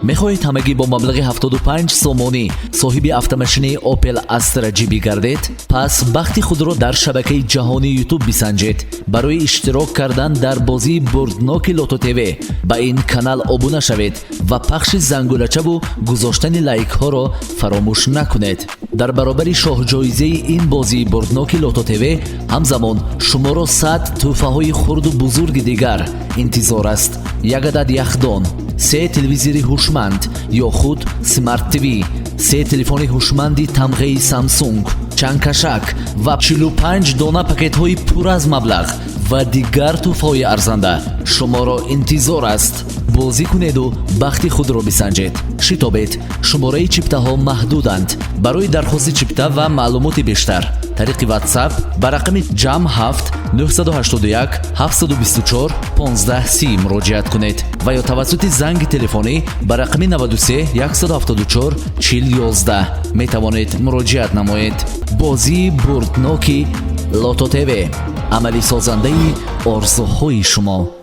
мехоҳед ҳамагӣ бо маблағи 75 сомонӣ соҳиби автомошини Opel Astra GB гардед? пас бахти худро дар шабакаи ҷаҳонии YouTube бисанҷед. барои иштирок кардан дар бозии бурдноки Lotto TV ба ин канал обуна шавед ва пахши зангулачаву гузоштани лайкҳоро фаромӯш накунед. дар баробари шоҳҷоизаи ин бозии бурдноки Lotto TV ҳамзамон шуморо 100 тӯҳфаҳои хурду бузурги дигар интизор аст. як адад яхдон, 3 телевизори ҳушманд ё худ Smart TV, 3 телефони ҳушманди тамғаи Samsung, чангкашак ва 45 дона пакетҳои пур аз маблағ ва дигар тӯҳфаҳои арзанда шуморо интизор аст. бозӣ кунеду бахти худро бисанҷед. шитобед, шумораи чиптаҳо маҳдуданд. барои дархости чипта ва маълумоти бештар тариқи WhatsApp ба рақами ҷамъ 7 981 724 1530 муроҷиат кунед ва ё тавассути занги телефонӣ ба рақами 93 174 4011 метавонед муроҷиат намоед. бозии бурдноки Lotto TV, амали созандаи орзуҳои шумо.